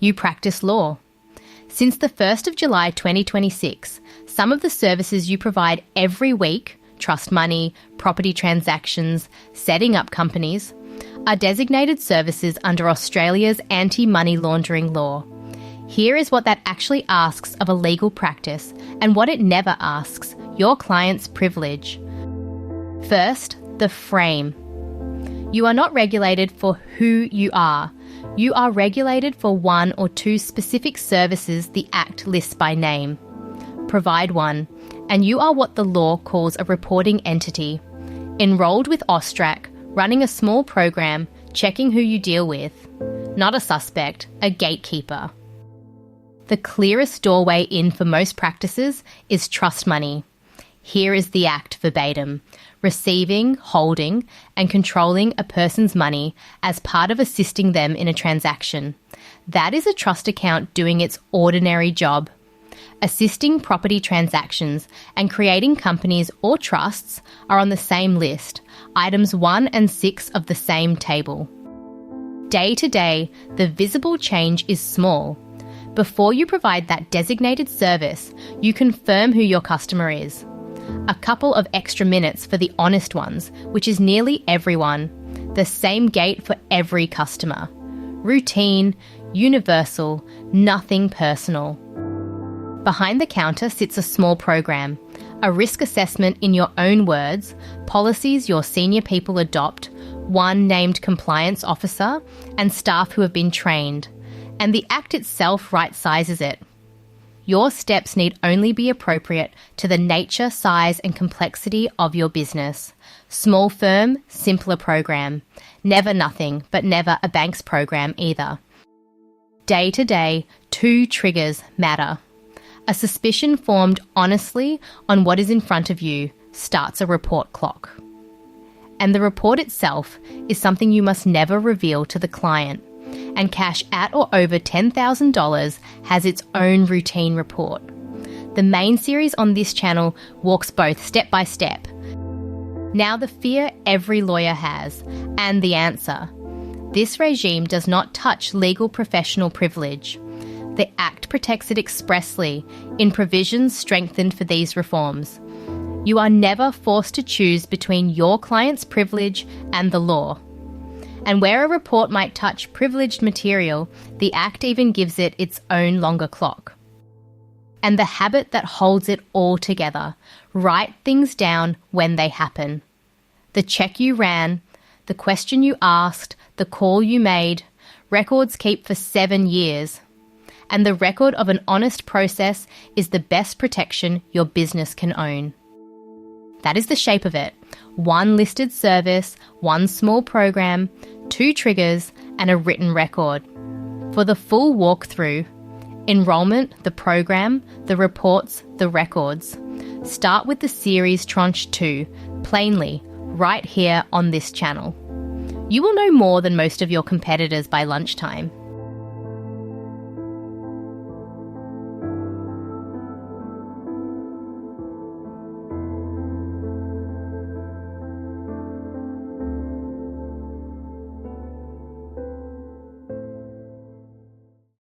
You practice law. Since the 1st of July 2026, some of the services you provide every week, trust money, property transactions, setting up companies, are designated services under Australia's anti-money laundering law. Here is what that actually asks of a legal practice and what it never asks, your client's privilege. First, the frame. You are not regulated for who you are. You are regulated for one or two specific services the Act lists by name. Provide one, and you are what the law calls a reporting entity. Enrolled with AUSTRAC, running a small program, checking who you deal with. Not a suspect, a gatekeeper. The clearest doorway in for most practices is trust money. Here is the Act verbatim. Receiving, holding, and controlling a person's money as part of assisting them in a transaction. That is a trust account doing its ordinary job. Assisting property transactions and creating companies or trusts are on the same list, items 1 and 6 of the same table. Day to day, the visible change is small. Before you provide that designated service, you confirm who your customer is. A couple of extra minutes for the honest ones, which is nearly everyone. The same gate for every customer. Routine, universal, nothing personal. Behind the counter sits a small program, a risk assessment in your own words, policies your senior people adopt, one named compliance officer, and staff who have been trained. And the Act itself right-sizes it. Your steps need only be appropriate to the nature, size and complexity of your business. Small firm, simpler program. Never nothing, but never a bank's program either. Day to day, 2 triggers matter. A suspicion formed honestly on what is in front of you starts a report clock. And the report itself is something you must never reveal to the client. And cash at or over $10,000 has its own routine report. The main series on this channel walks both step by step. Now the fear every lawyer has, and the answer. This regime does not touch legal professional privilege. The Act protects it expressly in provisions strengthened for these reforms. You are never forced to choose between your client's privilege and the law. And where a report might touch privileged material, the Act even gives it its own longer clock. And the habit that holds it all together, write things down when they happen. The check you ran, the question you asked, the call you made, records keep for 7 years. And the record of an honest process is the best protection your business can own. That is the shape of it. 1 listed service, 1 small program, 2 triggers, and a written record. For the full walkthrough, enrolment, the program, the reports, the records. Start with the series tranche 2, plainly, right here on this channel. You will know more than most of your competitors by lunchtime.